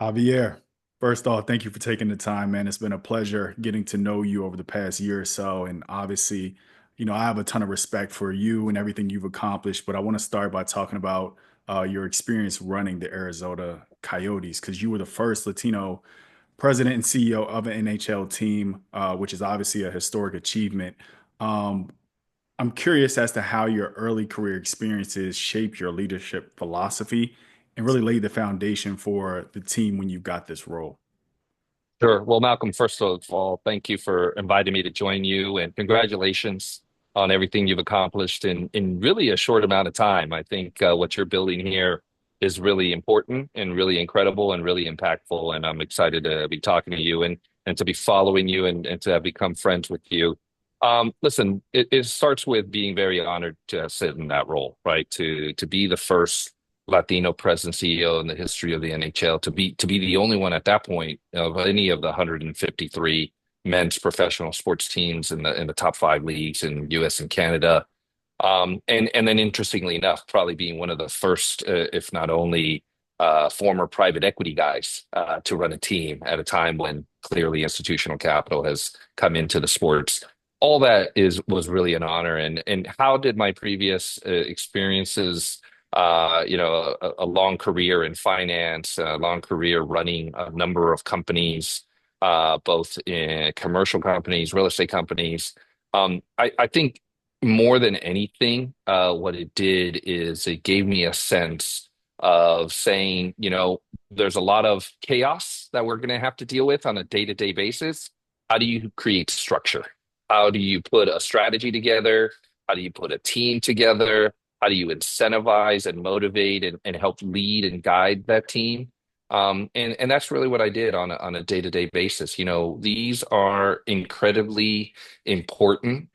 Javier, first off, thank you for taking the time, man. It's been a pleasure getting to know you over the past year or so. And obviously, I have a ton of respect for you and everything you've accomplished. But I want to start by talking about your experience running the Arizona Coyotes, because you were the first Latino president and CEO of an NHL team, which is obviously a historic achievement. Um, I'm curious as to how your early career experiences shaped your leadership philosophy and really laid the foundation for the team when you got this role. Sure. Well, Malcolm, first of all, thank you for inviting me to join you and congratulations on everything you've accomplished in really a short amount of time. I think what you're building here is really important and really incredible and really impactful. And I'm excited to be talking to you and to be following you and to have become friends with you. Listen, it starts with being very honored to sit in that role, right? To be the first Latino president CEO in the history of the NHL, to be the only one at that point of any of the 153 men's professional sports teams in the top five leagues in US and Canada. And then interestingly enough, probably being one of the first, if not only, former private equity guys to run a team at a time when clearly institutional capital has come into the sports. All that was really an honor. And how did my previous experiences, a long career in finance, a long career running a number of companies, both in commercial companies, real estate companies. I think more than anything, what it did is it gave me a sense of saying, there's a lot of chaos that we're going to have to deal with on a day-to-day basis. How do you create structure? How do you put a strategy together? How do you put a team together? How do you incentivize and motivate and help lead and guide that team? And that's really what I did on a day-to-day basis. These are incredibly important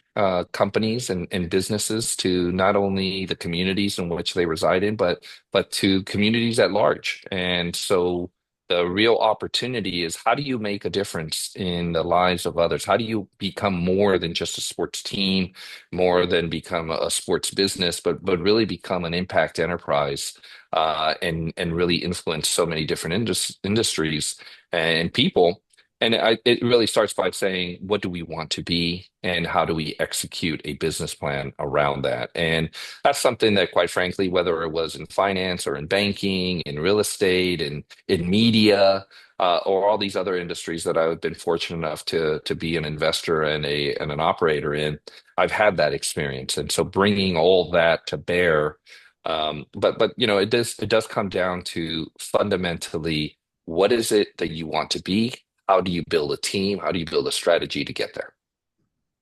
companies and businesses to not only the communities in which they reside in, but to communities at large. And so the real opportunity is how do you make a difference in the lives of others? How do you become more than just a sports team, more than become a sports business, but really become an impact enterprise and really influence so many different industries and people. And it really starts by saying, what do we want to be, and how do we execute a business plan around that? And that's something that, quite frankly, whether it was in finance or in banking, in real estate, and in media, or all these other industries that I've been fortunate enough to be an investor and an operator in, I've had that experience. And so bringing all that to bear, but it does come down to fundamentally, what is it that you want to be? How do you build a team? How do you build a strategy to get there?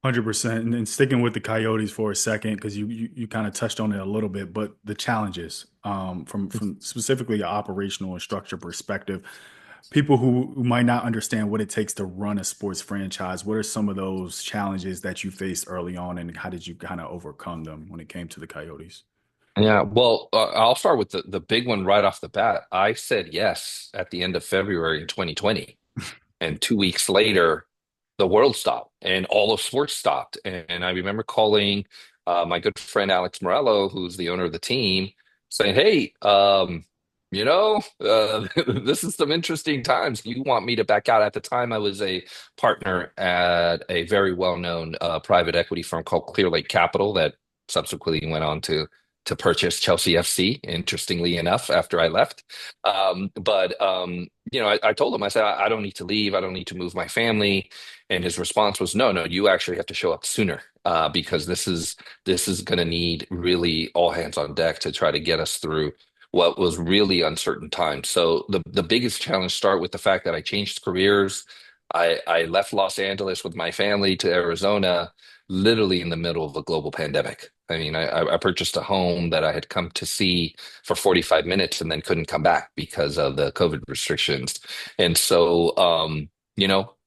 100%. And then sticking with the Coyotes for a second, because you kind of touched on it a little bit, but the challenges from specifically an operational and structure perspective, people who might not understand what it takes to run a sports franchise, what are some of those challenges that you faced early on, and how did you kind of overcome them when it came to the Coyotes? Yeah, well, I'll start with the big one right off the bat. I said yes at the end of February in 2020, and 2 weeks later, the world stopped and all of sports stopped. And I remember calling my good friend Alex Morello, who's the owner of the team, saying, "Hey, this is some interesting times. You want me to back out?" At the time, I was a partner at a very well-known private equity firm called Clear Lake Capital that subsequently went on to purchase Chelsea FC, interestingly enough, after I left. But I told him, I said, I don't need to leave. I don't need to move my family. And his response was, no, no, you actually have to show up sooner, because this is going to need really all hands on deck to try to get us through what was really uncertain times. So the biggest challenge start with the fact that I changed careers. I left Los Angeles with my family to Arizona, literally in the middle of a global pandemic. I mean, I purchased a home that I had come to see for 45 minutes and then couldn't come back because of the COVID restrictions. And so,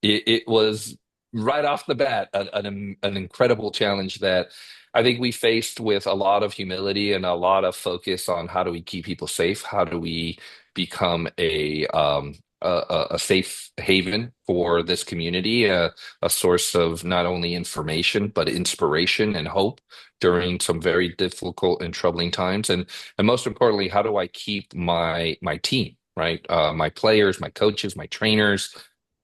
it was right off the bat an incredible challenge that I think we faced with a lot of humility and a lot of focus on how do we keep people safe? How do we become a safe haven for this community, a source of not only information but inspiration and hope during some very difficult and troubling times, and most importantly, how do I keep my team? right? My players, my coaches, my trainers,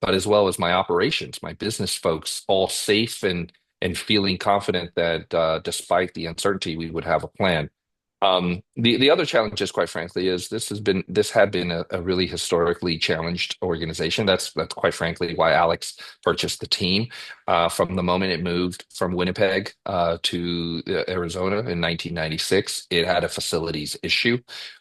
but as well as my operations, my business folks, all safe and feeling confident that despite the uncertainty, we would have a plan. The other challenges, quite frankly, is this had been a really historically challenged organization. That's quite frankly why Alex purchased the team. From the moment it moved from Winnipeg to Arizona in 1996, it had a facilities issue.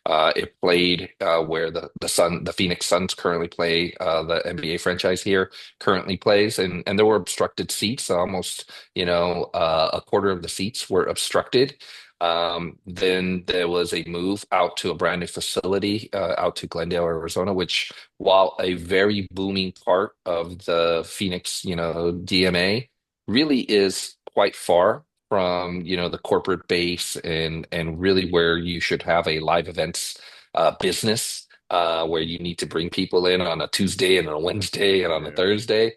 It played where the Phoenix Suns currently play, the NBA franchise here currently plays, and there were obstructed seats. Almost, a quarter of the seats were obstructed. Then there was a move out to a brand new facility out to Glendale, Arizona, which, while a very booming part of the Phoenix, DMA, really is quite far from, the corporate base and really where you should have a live events business where you need to bring people in on a Tuesday and a Wednesday and on a Yeah. Thursday.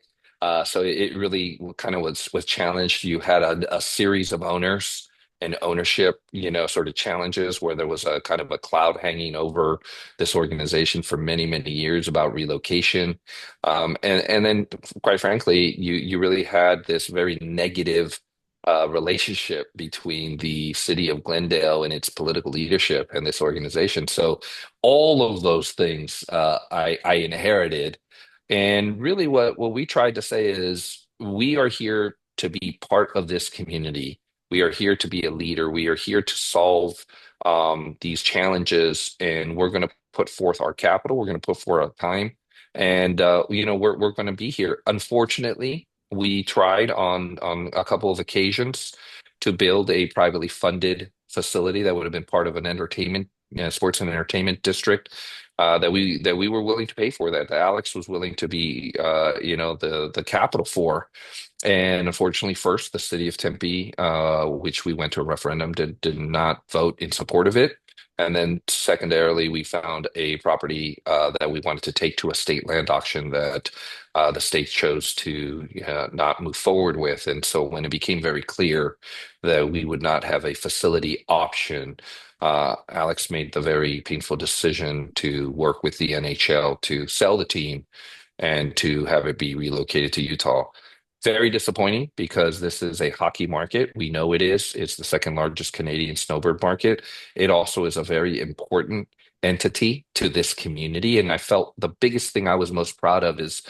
So it really kind of was challenged. You had a series of owners and ownership, sort of challenges where there was a kind of a cloud hanging over this organization for many, many years about relocation. And then, quite frankly, you really had this very negative relationship between the city of Glendale and its political leadership and this organization. So all of those things I inherited. And really what we tried to say is we are here to be part of this community. We are here to be a leader. We are here to solve these challenges, and we're going to put forth our capital. We're going to put forth our time, and we're going to be here. Unfortunately, we tried on a couple of occasions to build a privately funded facility that would have been part of an entertainment, sports and entertainment district that we were willing to pay for, that Alex was willing to be, the capital for. And unfortunately, first, the city of Tempe, which we went to a referendum, did not vote in support of it. And then secondarily, we found a property that we wanted to take to a state land auction that the state chose to not move forward with. And so when it became very clear that we would not have a facility option, Alex made the very painful decision to work with the NHL to sell the team and to have it be relocated to Utah. Very disappointing because this is a hockey market. We know it is. It's the second largest Canadian snowbird market. It also is a very important entity to this community. And I felt the biggest thing I was most proud of is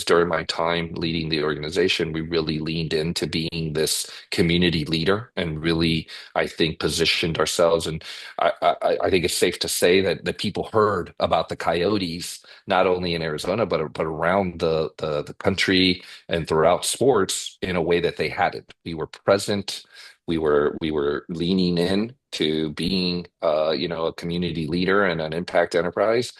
during my time leading the organization, we really leaned into being this community leader and really, I think, positioned ourselves. And I think it's safe to say that the people heard about the Coyotes, not only in Arizona, but around the country and throughout sports in a way that they hadn't. We were present. We were leaning in to being, a community leader and an impact enterprise.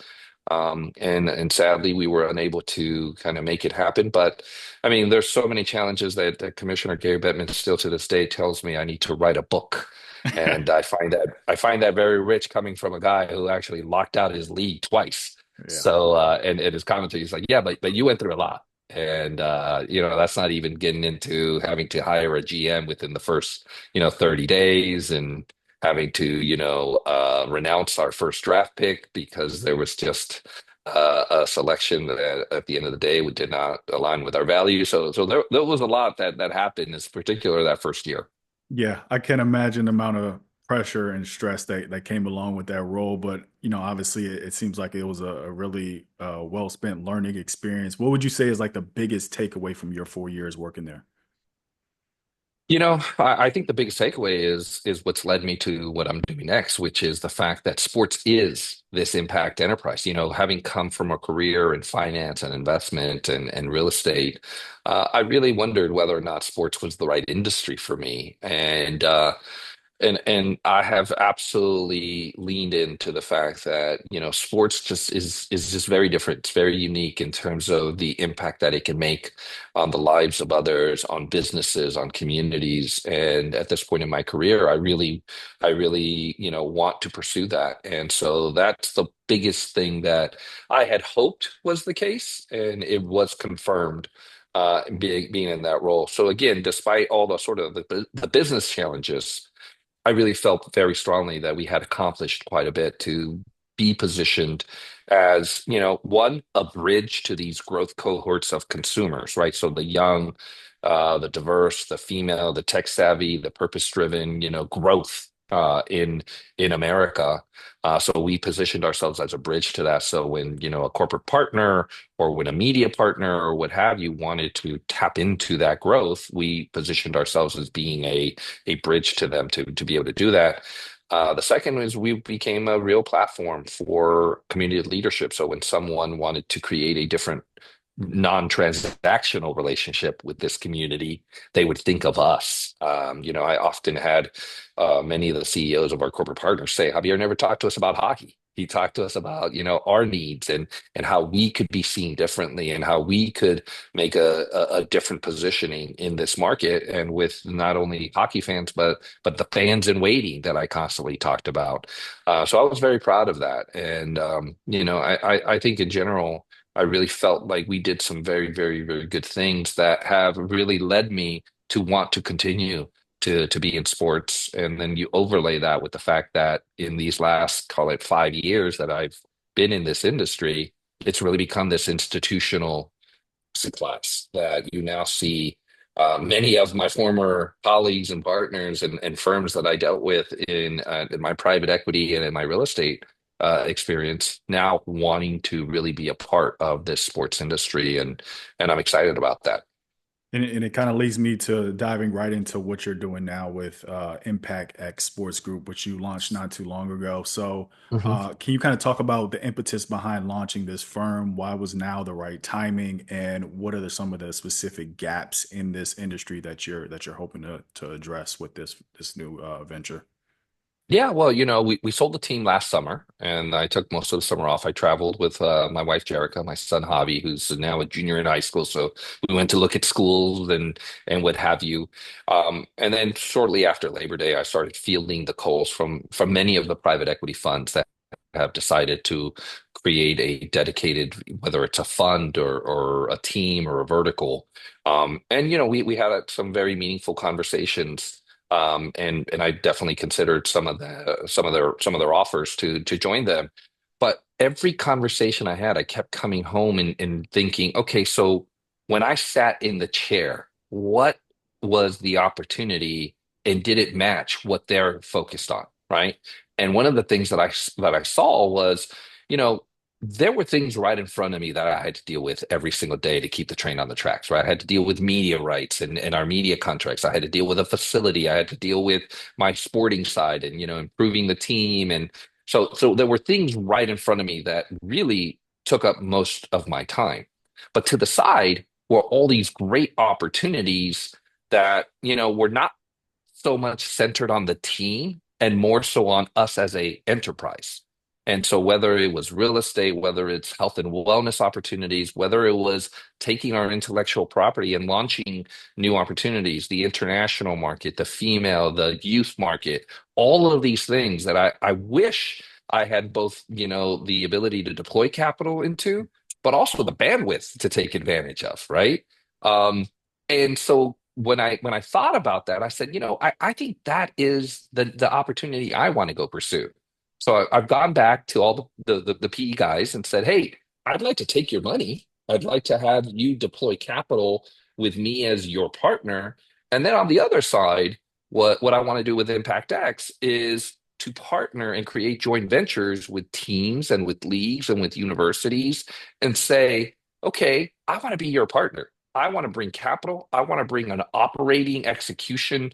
And sadly, we were unable to kind of make it happen. But I mean, there's so many challenges that Commissioner Gary Bettman still to this day tells me I need to write a book. And I find that very rich coming from a guy who actually locked out his league twice. Yeah. So and his commentary is like, yeah, but you went through a lot. And that's not even getting into having to hire a GM within the first, 30 days and having to, renounce our first draft pick because there was just a selection that at the end of the day we did not align with our values. So there was a lot that happened, in particular that first year. Yeah, I can imagine the amount of pressure and stress that came along with that role. But obviously, it seems like it was a really well spent learning experience. What would you say is like the biggest takeaway from your 4 years working there? I think the biggest takeaway is what's led me to what I'm doing next, which is the fact that sports is this impact enterprise. Having come from a career in finance and investment and real estate, I really wondered whether or not sports was the right industry for me. And I have absolutely leaned into the fact that, sports just is just very different. It's very unique in terms of the impact that it can make on the lives of others, on businesses, on communities. And at this point in my career, I really, want to pursue that. And so that's the biggest thing that I had hoped was the case, and it was confirmed being in that role. So again, despite all the sort of the business challenges, I really felt very strongly that we had accomplished quite a bit to be positioned as, one, a bridge to these growth cohorts of consumers, right? So the young, the diverse, the female, the tech savvy, the purpose driven, growth in America. So we positioned ourselves as a bridge to that. So when, a corporate partner or when a media partner or what have you wanted to tap into that growth, we positioned ourselves as being a bridge to them to be able to do that. The second is we became a real platform for community leadership. So when someone wanted to create a different non-transactional relationship with this community, they would think of us. I often had many of the CEOs of our corporate partners say, Javier never talked to us about hockey. He talked to us about, our needs and how we could be seen differently and how we could make a different positioning in this market and with not only hockey fans but the fans in waiting that I constantly talked about. So I was very proud of that, and I think in general I really felt like we did some very, very, very good things that have really led me to want to continue to be in sports. And then you overlay that with the fact that in these last, call it 5 years that I've been in this industry, it's really become this institutional class that you now see many of my former colleagues and partners and firms that I dealt with in my private equity and in my real estate experience now wanting to really be a part of this sports industry, and I'm excited about that. And it kind of leads me to diving right into what you're doing now with ImpactX Sports Group, which you launched not too long ago. So, can you kind of talk about the impetus behind launching this firm? Why was now the right timing, and what are some of the specific gaps in this industry that you're hoping to address with this new venture? Yeah, well, we sold the team last summer, and I took most of the summer off. I traveled with my wife Jerica, my son Javi, who's now a junior in high school. So we went to look at schools and what have you. And then shortly after Labor Day, I started fielding the calls from many of the private equity funds that have decided to create a dedicated, whether it's a fund or a team or a vertical. And we had some very meaningful conversations, and I definitely considered some of their offers to join them. But every conversation I had, I kept coming home and thinking, okay, so when I sat in the chair, what was the opportunity, and did it match what they're focused on, right? And one of the things that I saw was, you know, there were things right in front of me that I had to deal with every single day to keep the train on the tracks, right? I had to deal with media rights and our media contracts. I had to deal with a facility. I had to deal with my sporting side and, improving the team. And so there were things right in front of me that really took up most of my time. But to the side were all these great opportunities that, were not so much centered on the team and more so on us as a enterprise. And so whether it was real estate, whether it's health and wellness opportunities, whether it was taking our intellectual property and launching new opportunities, the international market, the female, the youth market, all of these things that I wish I had both, the ability to deploy capital into, but also the bandwidth to take advantage of, right? And so when I thought about that, I said, I think that is the opportunity I want to go pursue. So I've gone back to all the PE guys and said, hey, I'd like to take your money. I'd like to have you deploy capital with me as your partner. And then on the other side, what I want to do with ImpactX is to partner and create joint ventures with teams and with leagues and with universities and say, okay, I want to be your partner. I want to bring capital. I want to bring an operating execution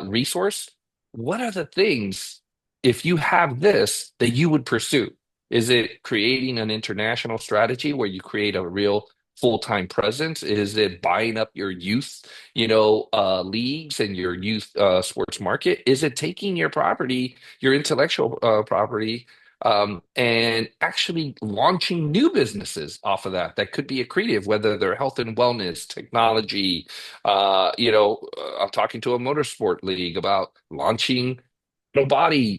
resource. What are the things, if you have this, that you would pursue? Is it creating an international strategy where you create a real full-time presence? Is it buying up your youth, leagues and your youth sports market? Is it taking your property, your intellectual property, and actually launching new businesses off of that could be accretive, whether they're health and wellness, technology. I'm talking to a motorsport league about launching body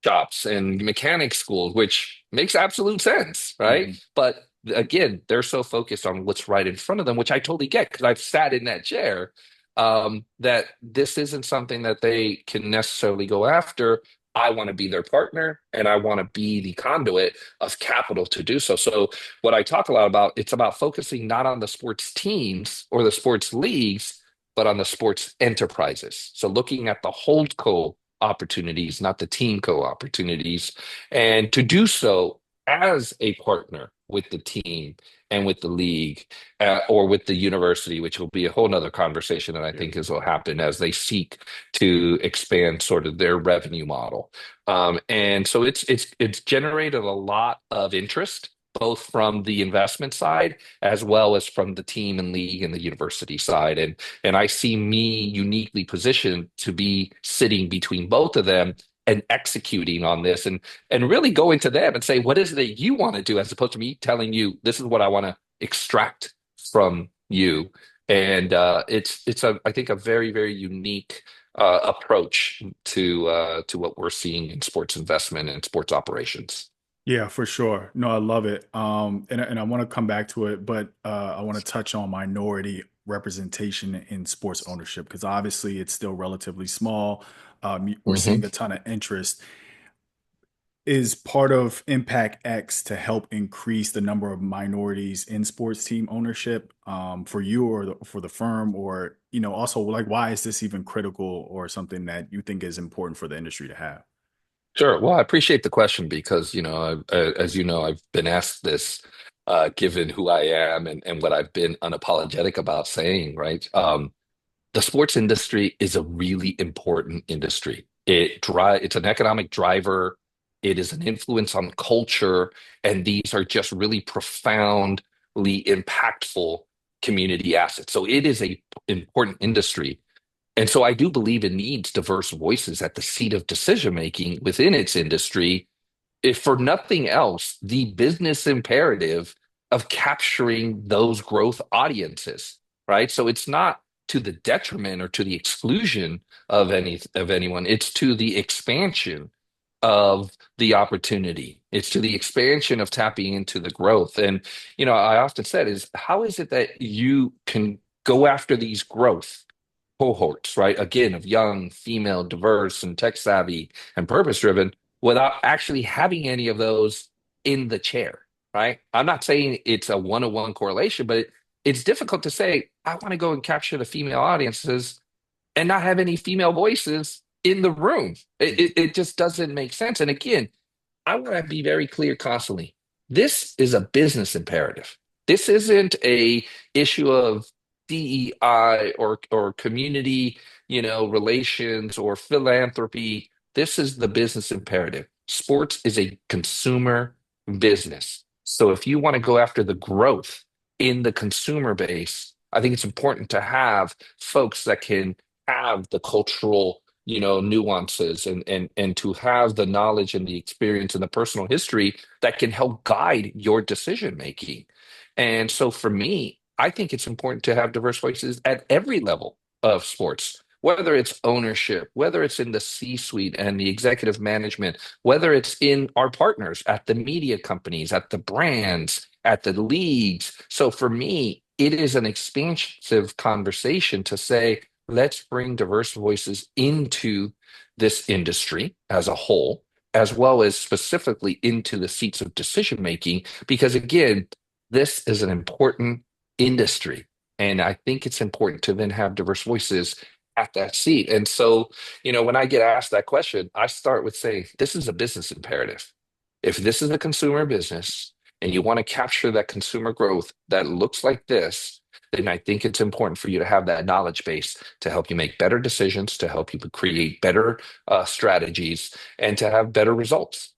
shops and mechanic schools, which makes absolute sense, right? Mhm. But again, they're so focused on what's right in front of them, which I totally get because I've sat in that chair, that this isn't something that they can necessarily go after. I want to be their partner and I want to be the conduit of capital to do so. So what I talk a lot about, it's about focusing not on the sports teams or the sports leagues, but on the sports enterprises. So looking at the holdco opportunities, not the team co opportunities, and to do so as a partner with the team and with the league or with the university, which will be a whole nother conversation that I Yeah. think is will happen as they seek to expand sort of their revenue model. And so it's generated a lot of interest, both from the investment side as well as from the team and league and the university side. And I see me uniquely positioned to be sitting between both of them and executing on this and really going to them and say, what is it that you want to do, as opposed to me telling you this is what I want to extract from you. And it's a I think a very, very unique approach to what we're seeing in sports investment and sports operations. Yeah, for sure. No, I love it. And I want to come back to it, but I want to touch on minority representation in sports ownership because obviously it's still relatively small. We're Mhm. seeing a ton of interest. Is part of Impact X to help increase the number of minorities in sports team ownership for you or for the firm, or also like why is this even critical or something that you think is important for the industry to have? Sure. Well, I appreciate the question because, as you know, I've been asked this, given who I am and what I've been unapologetic about saying, right? The sports industry is a really important industry. It's an economic driver. It is an influence on culture, and these are just really profoundly impactful community assets. So it is a important industry. And so I do believe it needs diverse voices at the seat of decision making within its industry, if for nothing else, the business imperative of capturing those growth audiences, right? So it's not to the detriment or to the exclusion of anyone. It's to the expansion of the opportunity. It's to the expansion of tapping into the growth. And I often said is how is it that you can go after these growth cohorts, right? Again, of young, female, diverse, and tech savvy and purpose driven without actually having any of those in the chair, right? I'm not saying it's a one-to-one correlation, but it's difficult to say, I want to go and capture the female audiences and not have any female voices in the room. It just doesn't make sense. And again, I want to be very clear constantly. This is a business imperative. This isn't a issue of DEI or community, relations or philanthropy. This is the business imperative. Sports is a consumer business. So if you want to go after the growth in the consumer base, I think it's important to have folks that can have the cultural nuances and to have the knowledge and the experience and the personal history that can help guide your decision making. And so for me, I think it's important to have diverse voices at every level of sports, whether it's ownership, whether it's in the C-suite and the executive management, whether it's in our partners at the media companies, at the brands, at the leagues. So for me, it is an expansive conversation to say, let's bring diverse voices into this industry as a whole, as well as specifically into the seats of decision making, because again, this is an important industry. And I think it's important to then have diverse voices at that seat. And so, when I get asked that question, I start with saying, this is a business imperative. If this is a consumer business and you want to capture that consumer growth that looks like this, then I think it's important for you to have that knowledge base to help you make better decisions, to help you create better strategies, and to have better results.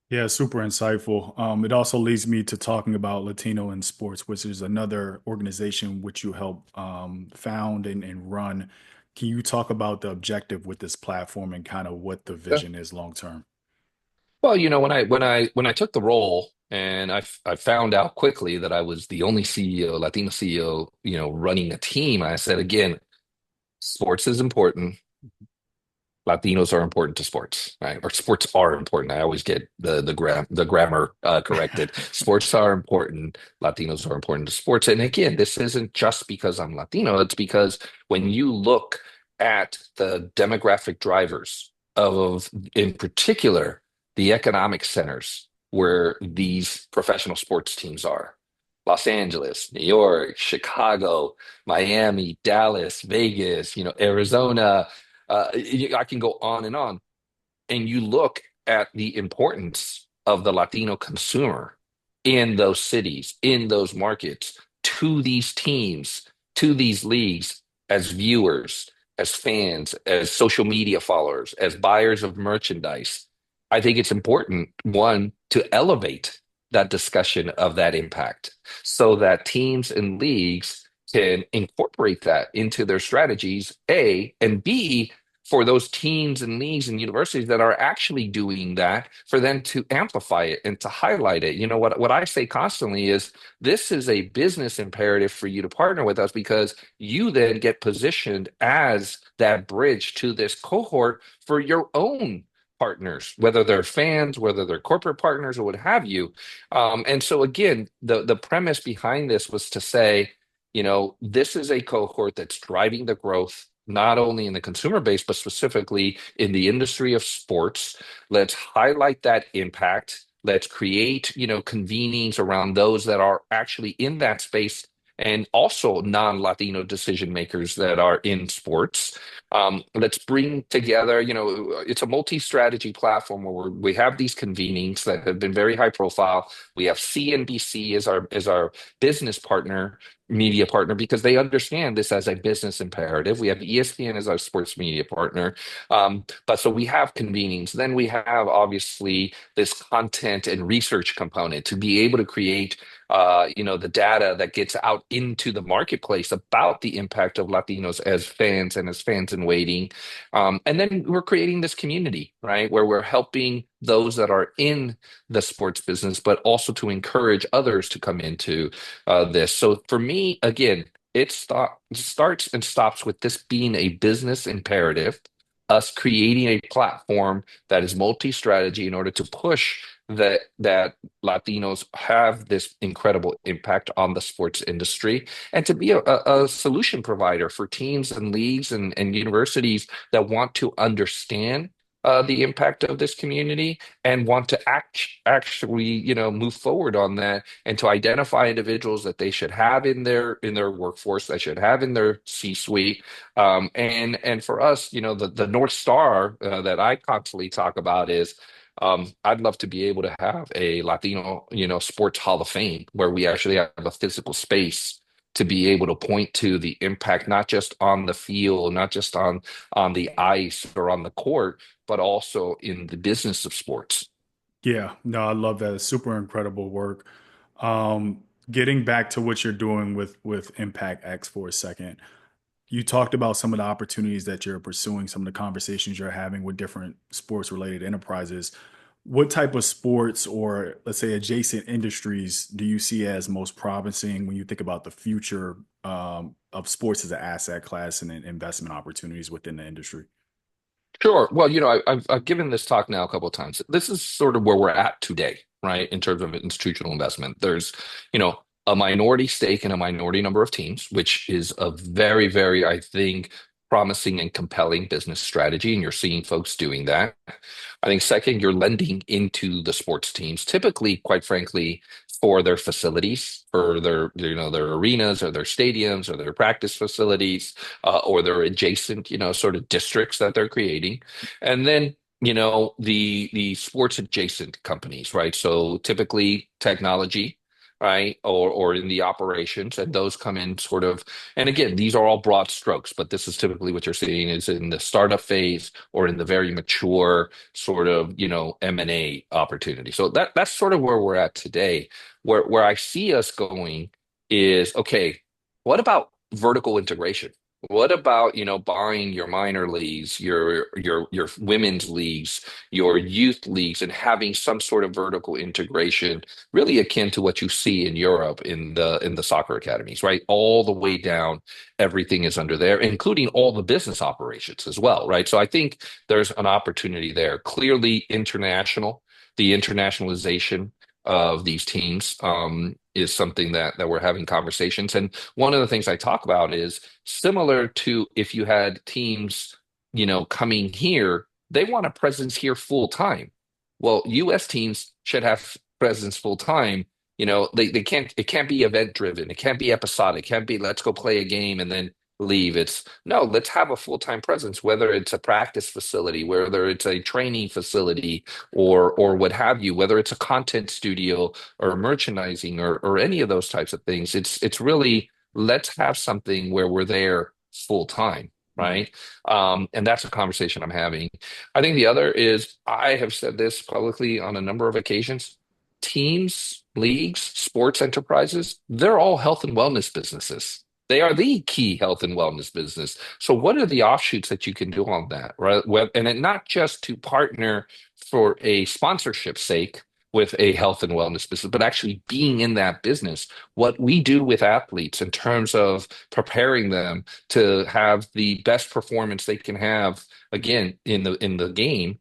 Yeah, super insightful. It also leads me to talking about Latino in sports, which is another organization which you help found and run. Can you talk about the objective with this platform and kind of what the Yeah. vision is long term? Well, when I took the role, and I found out quickly that I was the only CEO, Latino CEO, running a team. I said again, sports is important. Latinos are important to sports, right? Or sports are important. I always get the grammar corrected. Sports are important. Latinos are important to sports. And again, this isn't just because I'm Latino. It's because when you look at the demographic drivers of, in particular, the economic centers where these professional sports teams are. Los Angeles, New York, Chicago, Miami, Dallas, Vegas, Arizona. I can go on and on. And you look at the importance of the Latino consumer in those cities, in those markets, to these teams, to these leagues as viewers, as fans, as social media followers, as buyers of merchandise. I think it's important, one, to elevate that discussion of that impact so that teams and leagues can incorporate that into their strategies, A, and B, for those teams and leagues and universities that are actually doing that, for them to amplify it and to highlight it. What I say constantly is this is a business imperative for you to partner with us because you then get positioned as that bridge to this cohort for your own partners, whether they're fans, whether they're corporate partners, or what have you. And so again, the premise behind this was to say, this is a cohort that's driving the growth, not only in the consumer base, but specifically in the industry of sports. Let's highlight that impact. Let's create, convenings around those that are actually in that space and also non-Latino decision makers that are in sports. Let's bring together, it's a multi-strategy platform where we have these convenings that have been very high profile. We have CNBC as our business partner, media partner, because they understand this as a business imperative. We have ESPN as our sports media partner. But so we have convenings. Then we have obviously this content and research component to be able to create the data that gets out into the marketplace about the impact of Latinos as fans and as fans in waiting. And then we're creating this community, right, where we're helping those that are in the sports business, but also to encourage others to come into this. So for me, again, starts and stops with this being a business imperative, us creating a platform that is multi-strategy in order to push that Latinos have this incredible impact on the sports industry and to be a solution provider for teams and leagues and universities that want to understand the impact of this community and want to actually, move forward on that and to identify individuals that they should have in their workforce, that should have in their C-suite. And for us, the North Star that I constantly talk about is I'd love to be able to have a Latino, sports Hall of Fame where we actually have a physical space to be able to point to the impact, not just on the field, not just on the ice or on the court, but also in the business of sports. Yeah, no, I love that. It's super incredible work. Getting back to what you're doing with Impact X for a second, you talked about some of the opportunities that you're pursuing, some of the conversations you're having with different sports related enterprises. What type of sports or let's say adjacent industries do you see as most promising when you think about the future of sports as an asset class and investment opportunities within the industry? Sure. Well, I've given this talk now a couple of times. This is sort of where we're at today, right? In terms of institutional investment, there's, a minority stake in a minority number of teams, which is a very, very, I think, promising and compelling business strategy. And you're seeing folks doing that. I think second, you're lending into the sports teams, typically, quite frankly, for their facilities, for their arenas or their stadiums or their practice facilities, or their adjacent, sort of districts that they're creating. And then, the sports adjacent companies, right? So typically technology, right? Or in the operations, and those come in sort of, and again, these are all broad strokes, but this is typically what you're seeing is in the startup phase or in the very mature sort of, M&A opportunity. So that's sort of where we're at today. Where I see us going is, okay, what about vertical integration? What about, buying your minor leagues, your women's leagues, your youth leagues, and having some sort of vertical integration, really akin to what you see in Europe in the soccer academies, right? All the way down, everything is under there, including all the business operations as well, right? So I think there's an opportunity there. Clearly, the internationalization of these teams is something that we're having conversations. And one of the things I talk about is similar to if you had teams, coming here, they want a presence here full time. Well, US teams should have presence full time. They can't, it can't be event driven. It can't be episodic. It can't be let's go play a game and then leave. It's no, let's have a full-time presence, whether it's a practice facility, whether it's a training facility or what have you, whether it's a content studio or merchandising or any of those types of things. It's really let's have something where we're there full time, Mhm. right? And that's a conversation I'm having. I think the other is I have said this publicly on a number of occasions. Teams, leagues, sports enterprises, they're all health and wellness businesses. They are the key health and wellness business. So, what are the offshoots that you can do on that, right? And not just to partner for a sponsorship sake with a health and wellness business, but actually being in that business. What we do with athletes in terms of preparing them to have the best performance they can have, again, in the game,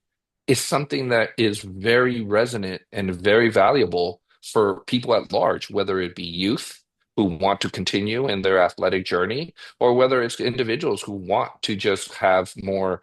is something that is very resonant and very valuable for people at large, whether it be youth who want to continue in their athletic journey, or whether it's individuals who want to just have more,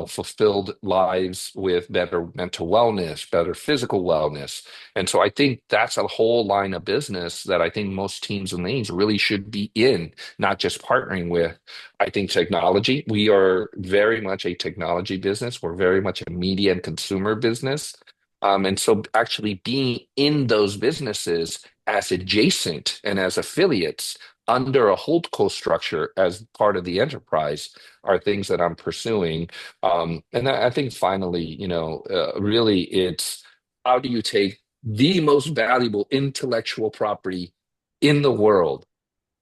fulfilled lives with better mental wellness, better physical wellness. And so I think that's a whole line of business that I think most teams and leagues really should be in, not just partnering with. I think technology, we are very much a technology business. We're very much a media and consumer business. And so actually being in those businesses as adjacent and as affiliates under a holdco structure as part of the enterprise are things that I'm pursuing. And I think finally, really it's how do you take the most valuable intellectual property in the world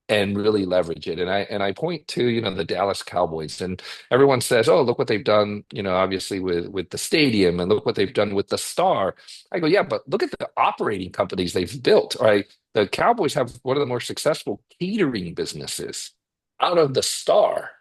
and really leverage it. And I point to, the Dallas Cowboys, and everyone says, "Oh, look what they've done, obviously with the stadium, and look what they've done with the Star." I go, "Yeah, but look at the operating companies they've built, right? The Cowboys have one of the more successful catering businesses out of the Star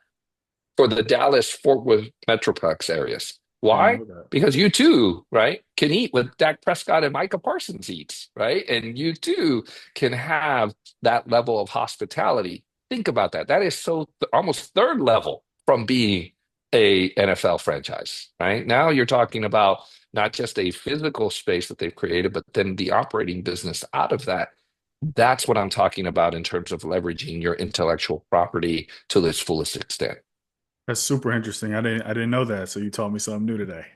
for the Dallas Fort Worth Metroplex areas. I didn't Why? know that. Because you too, right, can eat what Dak Prescott and Micah Parsons eats, right? And you too can have that level of hospitality. Think about that. That is so almost third level from being a NFL franchise, right? Now you're talking about not just a physical space that they've created, but then the operating business out of that. That's what I'm talking about in terms of leveraging your intellectual property to its fullest extent. That's super interesting. I didn't know that. So you taught me something new today.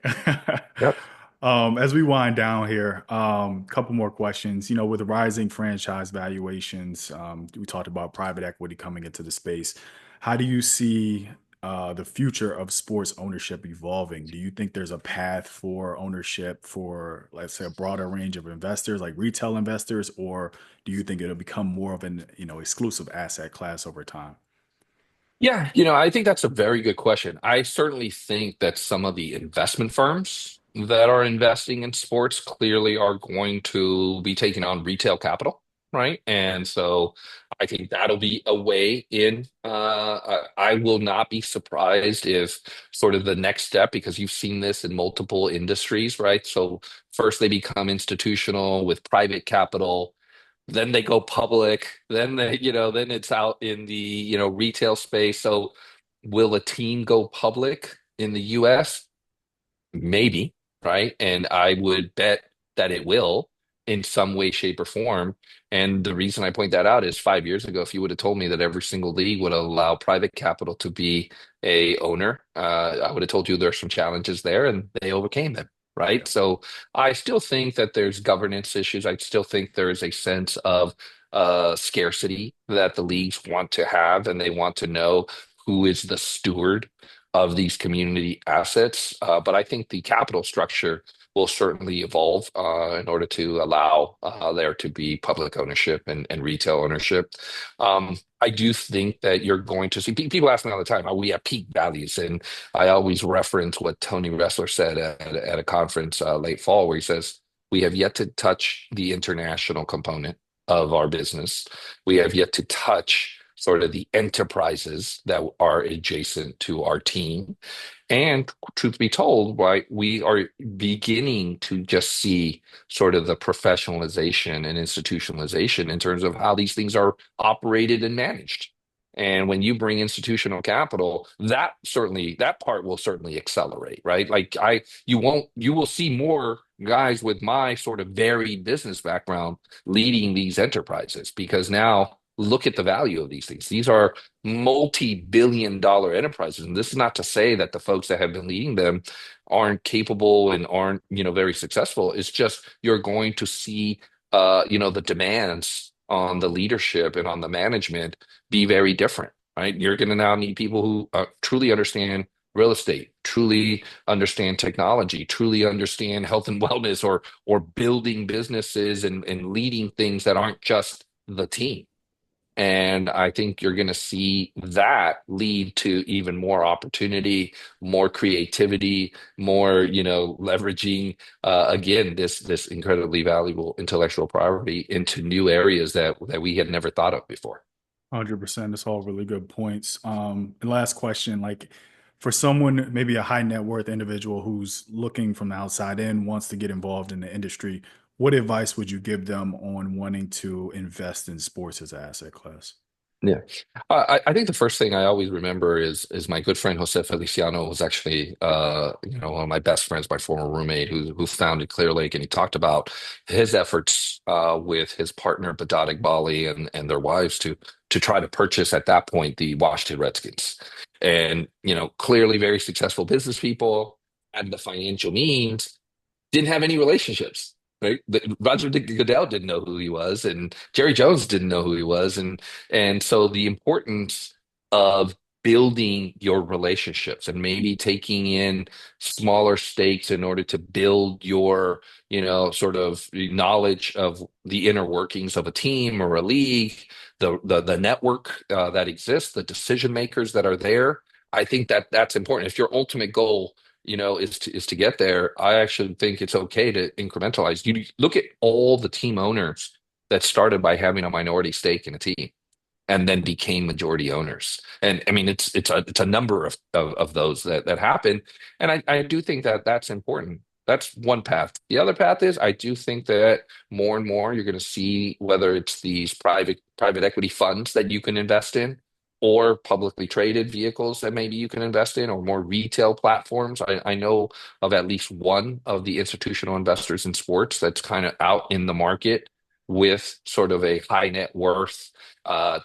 Yep. As we wind down here, couple more questions. With rising franchise valuations, we talked about private equity coming into the space. How do you see the future of sports ownership evolving? Do you think there's a path for ownership for, let's say, a broader range of investors, like retail investors, or do you think it'll become more of an exclusive asset class over time? Yeah, I think that's a very good question. I certainly think that some of the investment firms that are investing in sports clearly are going to be taking on retail capital, right? And so I think that'll be a way in. I will not be surprised if sort of the next step, because you've seen this in multiple industries, right? So first they become institutional with private capital, then they go public, then it's out in the, retail space. So will a team go public in the US? Maybe, right? And I would bet that it will in some way, shape, or form. And the reason I point that out is 5 years ago, if you would have told me that every single league would allow private capital to be a owner, I would have told you there's some challenges there, and they overcame them. Right. So I still think that there's governance issues. I still think there is a sense of scarcity that the leagues want to have, and they want to know who is the steward of these community assets. But I think the capital structure will certainly evolve in order to allow there to be public ownership and retail ownership. I do think that you're going to see people ask me all the time, are we at peak values? And I always reference what Tony Ressler said at a conference late fall, where he says, we have yet to touch the international component of our business. We have yet to touch sort of the enterprises that are adjacent to our team. And truth be told, right, we are beginning to just see sort of the professionalization and institutionalization in terms of how these things are operated and managed. And when you bring institutional capital, that part will certainly accelerate, right? Like you will see more guys with my sort of varied business background leading these enterprises because now look at the value of these things. These are multi-billion dollar enterprises. And this is not to say that the folks that have been leading them aren't capable and aren't, very successful. It's just you're going to see the demands on the leadership and on the management be very different, right? You're going to now need people who truly understand real estate, truly understand technology, truly understand health and wellness, or building businesses and leading things that aren't just the team. And I think you're going to see that lead to even more opportunity, more creativity, more, leveraging again this incredibly valuable intellectual property into new areas that we had never thought of before. 100%. That's all really good points. And last question, like for someone, maybe a high net worth individual who's looking from the outside in, wants to get involved in the industry, what advice would you give them on wanting to invest in sports as an asset class? Yeah. I think the first thing I always remember is my good friend Jose Feliciano was actually one of my best friends, my former roommate who founded Clear Lake, and he talked about his efforts with his partner Badat Bali and their wives to try to purchase at that point the Washington Redskins. And clearly very successful business people, had the financial means, didn't have any relationships. Right, Roger Goodell didn't know who he was, and Jerry Jones didn't know who he was, and so the importance of building your relationships and maybe taking in smaller stakes in order to build your, sort of knowledge of the inner workings of a team or a league, the network that exists, the decision makers that are there. I think that that's important. If your ultimate goal is to get there, I actually think it's okay to incrementalize. You look at all the team owners that started by having a minority stake in a team and then became majority owners. And I mean, it's a number of those that happen. And I do think that that's important. That's one path. The other path is I do think that more and more you're going to see whether it's these private equity funds that you can invest in or publicly traded vehicles that maybe you can invest in or more retail platforms. I know of at least one of the institutional investors in sports that's kind of out in the market with sort of a high net worth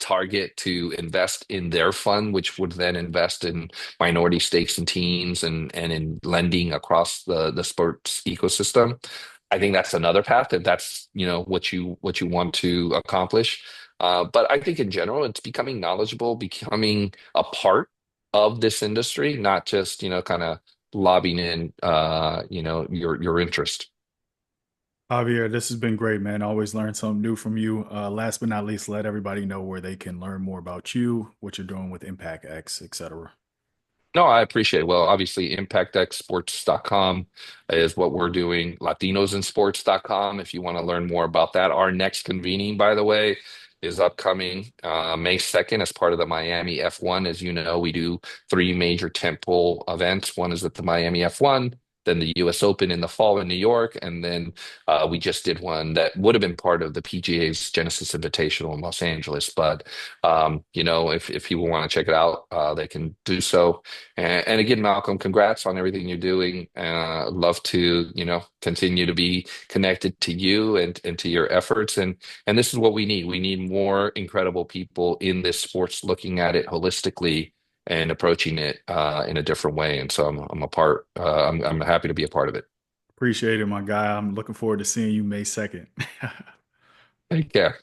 target to invest in their fund, which would then invest in minority stakes in teams and in lending across the sports ecosystem. I think that's another path, and that's what you want to accomplish. But I think in general, it's becoming knowledgeable, becoming a part of this industry, not just kind of lobbying in your interest. Javier, this has been great, man. Always learn something new from you. Last but not least, let everybody know where they can learn more about you, what you're doing with ImpactX, etc. No, I appreciate it. Well, obviously, ImpactXSports.com is what we're doing. LatinosInSports.com, if you want to learn more about that. Our next convening, by the way, is upcoming May 2nd as part of the Miami F1. As you know, we do three major tentpole events. One is at the Miami F1, then the US Open in the fall in New York, and then we just did one that would have been part of the PGA's Genesis Invitational in Los Angeles. But if people want to check it out, they can do so. And again, Malcolm, congrats on everything you're doing. Love to, continue to be connected to you and to your efforts. And this is what we need. We need more incredible people in this sports looking at it holistically and approaching it in a different way. And so I'm a part. I'm happy to be a part of it. Appreciate it, my guy. I'm looking forward to seeing you May 2nd. Take care.